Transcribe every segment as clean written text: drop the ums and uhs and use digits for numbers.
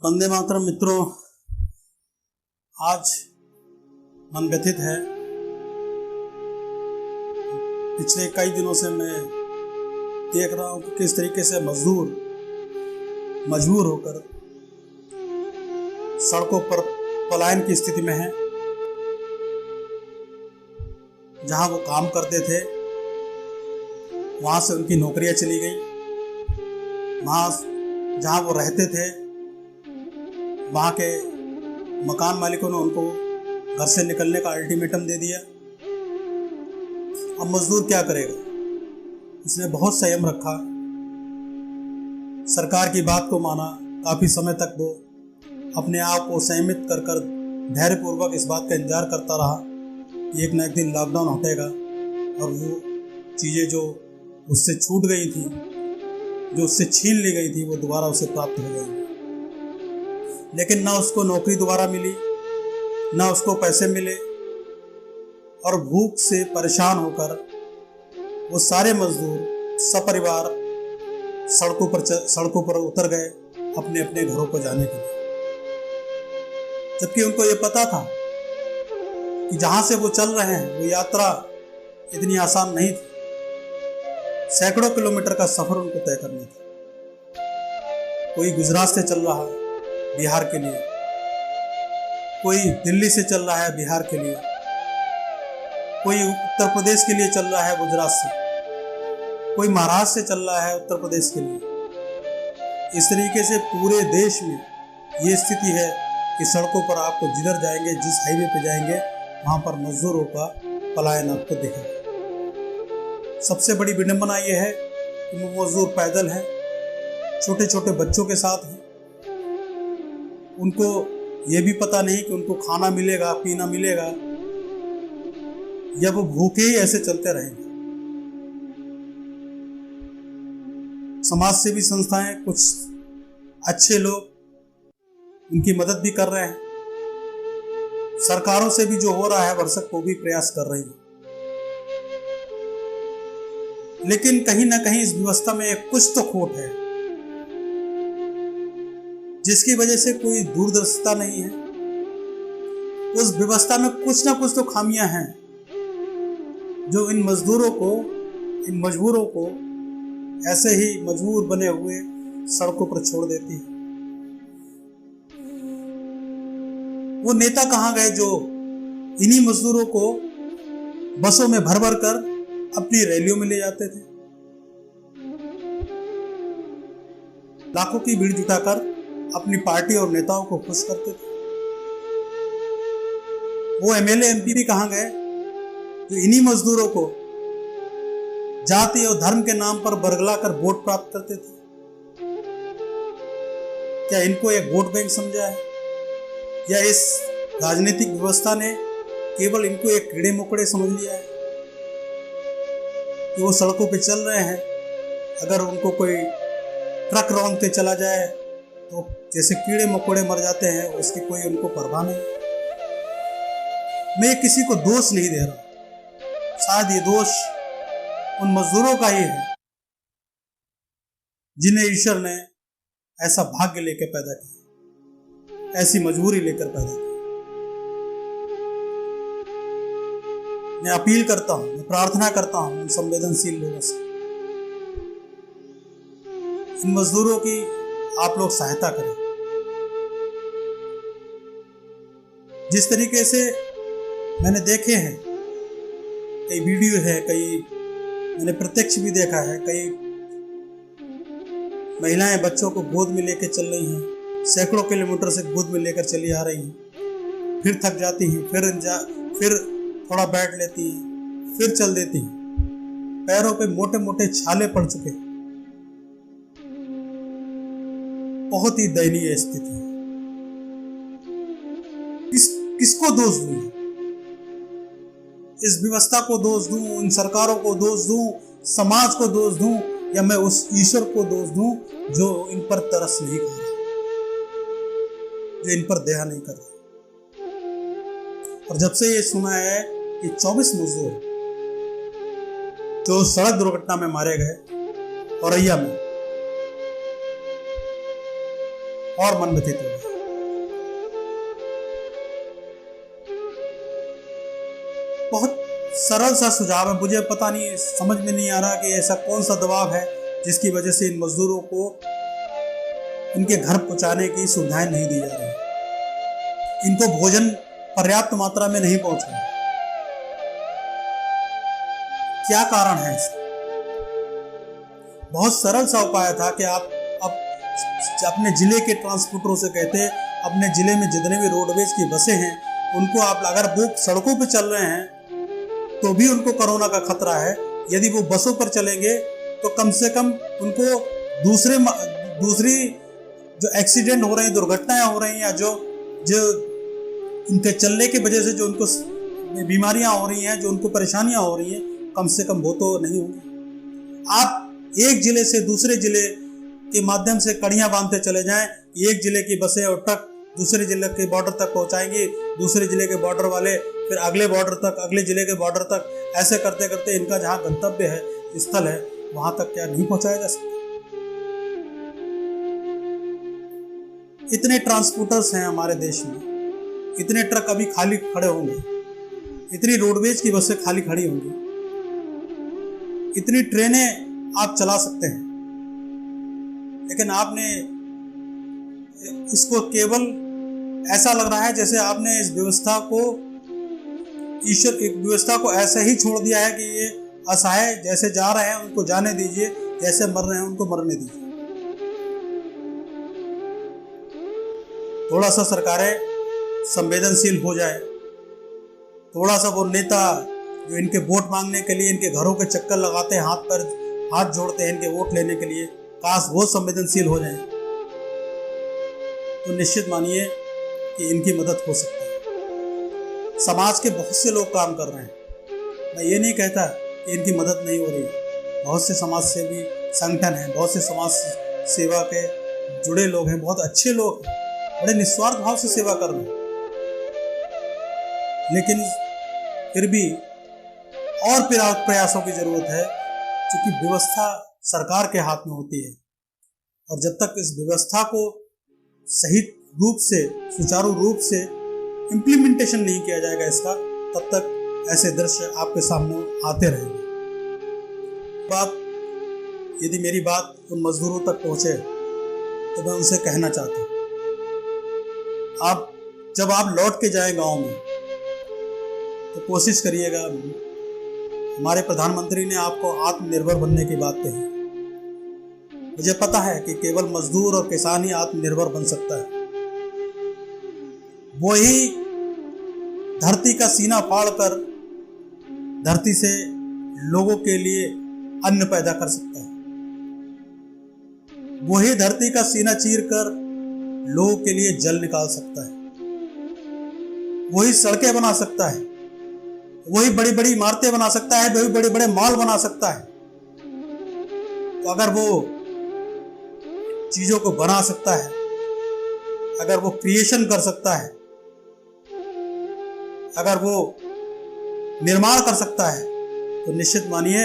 वंदे मातरम मित्रों, आज मन व्यथित है। पिछले कई दिनों से मैं देख रहा हूँ कि किस तरीके से मजदूर मजबूर होकर सड़कों पर पलायन की स्थिति में हैं। जहाँ वो काम करते थे वहाँ से उनकी नौकरियाँ चली गई। वहाँ जहाँ वो रहते थे वहाँ के मकान मालिकों ने उनको घर से निकलने का अल्टीमेटम दे दिया। अब मजदूर क्या करेगा? उसने बहुत संयम रखा, सरकार की बात को माना। काफ़ी समय तक वो अपने आप को संयमित कर कर धैर्यपूर्वक इस बात का इंतजार करता रहा कि एक न एक दिन लॉकडाउन हटेगा और वो चीज़ें जो उससे छूट गई थी, जो उससे छीन ली गई थी, वो दोबारा उसे प्राप्त हो गई। लेकिन ना उसको नौकरी दोबारा मिली, ना उसको पैसे मिले और भूख से परेशान होकर वो सारे मजदूर सपरिवार सड़कों पर उतर गए अपने अपने घरों को जाने के लिए। जबकि उनको ये पता था कि जहाँ से वो चल रहे हैं वो यात्रा इतनी आसान नहीं थी। सैकड़ों किलोमीटर का सफर उनको तय करना था। कोई गुजरात से चल रहा है बिहार के लिए, कोई दिल्ली से चल रहा है बिहार के लिए, कोई उत्तर प्रदेश के लिए चल रहा है गुजरात से, कोई महाराष्ट्र से चल रहा है उत्तर प्रदेश के लिए। इस तरीके से पूरे देश में ये स्थिति है कि सड़कों पर आपको जिधर जाएंगे, जिस हाईवे पे जाएंगे, वहाँ पर मजदूरों का पलायन आपको दिखेगा। सबसे बड़ी विडंबना ये है कि वो मजदूर पैदल हैं, छोटे छोटे बच्चों के साथ हैं। उनको ये भी पता नहीं कि उनको खाना मिलेगा, पीना मिलेगा, या वो भूखे ही ऐसे चलते रहेंगे। समाज सेवी संस्थाएं, कुछ अच्छे लोग उनकी मदद भी कर रहे हैं। सरकारों से भी जो हो रहा है भरसक वो भी प्रयास कर रही है। लेकिन कहीं ना कहीं इस व्यवस्था में कुछ तो खोट है, जिसकी वजह से कोई दूरदर्शिता नहीं है। उस व्यवस्था में कुछ ना कुछ तो खामियां हैं जो इन मजबूरों को ऐसे ही मजबूर बने हुए सड़कों पर छोड़ देती है। वो नेता कहाँ गए जो इन्हीं मजदूरों को बसों में भर भर कर अपनी रैलियों में ले जाते थे, लाखों की भीड़ जुटाकर अपनी पार्टी और नेताओं को खुश करते थे? वो एमएलए एमपी कहां गए जो इन्हीं मजदूरों को जाति और धर्म के नाम पर बरगलाकर वोट प्राप्त करते थे? क्या इनको एक वोट बैंक समझा है, या इस राजनीतिक व्यवस्था ने केवल इनको एक कीड़े मकोड़े समझ लिया है कि वो सड़कों पे चल रहे हैं? अगर उनको कोई ट्रक रौंद के चला जाए तो जैसे कीड़े मकोड़े मर जाते हैं, उसकी कोई उनको परवाह नहीं। मैं किसी को दोष नहीं दे रहा, शायद ये दोष उन मजदूरों का ही है जिन्हें ईश्वर ने ऐसा भाग्य लेकर पैदा किया, ऐसी मजबूरी लेकर पैदा की। मैं अपील करता हूं, मैं प्रार्थना करता हूं उन संवेदनशील लोगों से, इन मजदूरों की आप लोग सहायता करें। जिस तरीके से मैंने देखे हैं, कई वीडियो है, कई मैंने प्रत्यक्ष भी देखा है, कई महिलाएं बच्चों को गोद में लेकर चल रही हैं, सैकड़ों किलोमीटर से गोद में लेकर चली आ रही हैं, फिर थक जाती हैं, फिर थोड़ा बैठ लेती हैं, फिर चल देती हैं। पैरों पे मोटे मोटे छाले पड़ चुके हैं। बहुत ही दयनीय स्थिति है। किसको दोष दूं? इस व्यवस्था को दोष दूं, इन सरकारों को दोष दूं, समाज को दोष दूं, या मैं उस ईश्वर को दोष दूं जो इन पर तरस नहीं कर रहा, जो इन पर दया नहीं कर रहा? और जब से ये सुना है कि 24 मजदूर जो सड़क दुर्घटना में मारे गए औरैया में, और मन व्यथित हो गया। बहुत सरल सा सुझाव है, मुझे पता नहीं, समझ में नहीं आ रहा कि ऐसा कौन सा दबाव है जिसकी वजह से इन मजदूरों को उनके घर पहुंचाने की सुविधाएं नहीं दी जा रही, इनको भोजन पर्याप्त मात्रा में नहीं पहुंच रहा। क्या कारण है इसका? बहुत सरल सा उपाय था कि आप अपने जिले के ट्रांसपोर्टरों से कहते, अपने जिले में जितने भी रोडवेज की बसें हैं उनको आप, अगर वो सड़कों पर चल रहे हैं तो भी उनको कोरोना का खतरा है, यदि वो बसों पर चलेंगे तो कम से कम उनको दूसरी जो एक्सीडेंट हो रहे हैं, दुर्घटनाएं हो रही हैं, या जो उनके चलने की वजह से जो उनको बीमारियां हो रही हैं, जो उनको परेशानियां हो रही हैं, कम से कम वो तो नहीं होंगी। आप एक जिले से दूसरे जिले के माध्यम से कड़ियां बांधते चले जाएं, एक जिले की बसें और ट्रक दूसरे जिले के बॉर्डर तक पहुंचाएंगे, दूसरे जिले के बॉर्डर वाले फिर अगले बॉर्डर तक, अगले जिले के बॉर्डर तक, ऐसे करते करते इनका जहां गंतव्य है, स्थल है, वहां तक क्या नहीं पहुंचाया जा सकता? इतने ट्रांसपोर्टर्स हैं हमारे देश में, इतने ट्रक अभी खाली खड़े होंगे, इतनी रोडवेज की बसें खाली खड़ी होंगी, इतनी ट्रेनें आप चला सकते हैं, लेकिन आपने इसको केवल ऐसा लग रहा है जैसे आपने इस व्यवस्था को, ईश्वर की व्यवस्था को ऐसे ही छोड़ दिया है कि ये असहाय जैसे जा रहे हैं उनको जाने दीजिए, जैसे मर रहे हैं उनको मरने दीजिए। थोड़ा सा सरकारें संवेदनशील हो जाए, थोड़ा सा वो नेता जो इनके वोट मांगने के लिए इनके घरों के चक्कर लगाते हैं, हाथ पर हाथ जोड़ते हैं इनके वोट लेने के लिए, काश वो संवेदनशील हो जाए तो निश्चित मानिए कि इनकी मदद हो सकती है। समाज के बहुत से लोग काम कर रहे हैं, मैं ये नहीं कहता कि इनकी मदद नहीं हो रही है। बहुत से समाज सेवी संगठन हैं, बहुत से समाज सेवा के जुड़े लोग हैं, बहुत अच्छे लोग हैं, बड़े निस्वार्थ भाव से सेवा कर रहे हैं, लेकिन फिर भी और प्रयासों की जरूरत है, क्योंकि व्यवस्था सरकार के हाथ में होती है, और जब तक इस व्यवस्था को सही रूप से, सुचारू रूप से इम्प्लीमेंटेशन नहीं किया जाएगा इसका, तब तक ऐसे दृश्य आपके सामने आते रहेंगे। यदि मेरी बात उन मजदूरों तक पहुंचे तो मैं उनसे कहना चाहता हूँ, जब आप लौट के जाएं गांव में तो कोशिश करिएगा, हमारे प्रधानमंत्री ने आपको आत्मनिर्भर बनने की बात कही। मुझे पता है कि केवल मजदूर और किसान ही आत्मनिर्भर बन सकता है, वो ही धरती का सीना फाड़कर धरती से लोगों के लिए अन्न पैदा कर सकता है, वही धरती का सीना चीरकर लोगों के लिए जल निकाल सकता है, वही सड़कें बना सकता है, वही बड़ी बड़ी इमारतें बना सकता है, वही बड़े बड़े मॉल बना सकता है। तो अगर वो चीजों को बना सकता है, अगर वो क्रिएशन कर सकता है, अगर वो निर्माण कर सकता है, तो निश्चित मानिए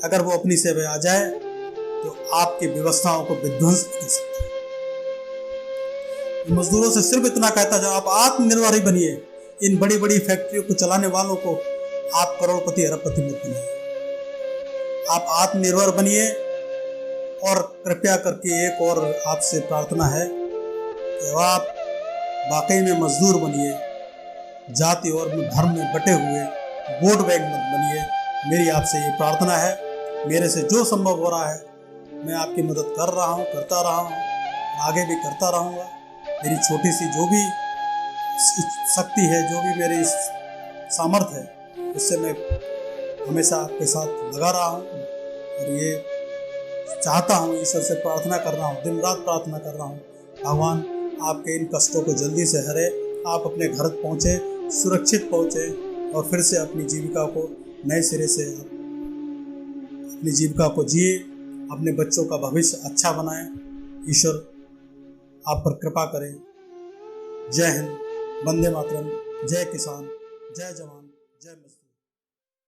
अगर वो अपनी सेवा आ जाए तो आपकी व्यवस्थाओं को विध्वंस कर सकता है। मजदूरों से सिर्फ इतना कहता जाओ, आप आत्मनिर्भर ही बनिए। इन बड़ी बड़ी फैक्ट्रियों को चलाने वालों को आप करोड़पति अरबपति मत बनिए, आप आत्मनिर्भर बनिए। और कृपया करके एक और आपसे प्रार्थना है कि आप वाकई में मजदूर बनिए, जाति और धर्म में बटे हुए वोट बैंक मत बनिए। मेरी आपसे ये प्रार्थना है, मेरे से जो संभव हो रहा है मैं आपकी मदद कर रहा हूँ, करता रहा हूँ, आगे भी करता रहूँगा। मेरी छोटी सी जो भी शक्ति है, जो भी मेरी सामर्थ्य है, उससे मैं हमेशा आपके साथ लगा रहा हूँ। और ये चाहता हूँ, ईश्वर से प्रार्थना कर रहा हूँ, दिन रात प्रार्थना कर रहा हूँ, भगवान आपके इन कष्टों को जल्दी से हरे, आप अपने घर पहुँचे, सुरक्षित पहुँचे और फिर से अपनी जीविका को नए सिरे से अपनी जीविका को जिए, अपने बच्चों का भविष्य अच्छा बनाएं। ईश्वर आप पर कृपा करें। जय हिंद, वंदे मातरम, जय किसान, जय जवान, जय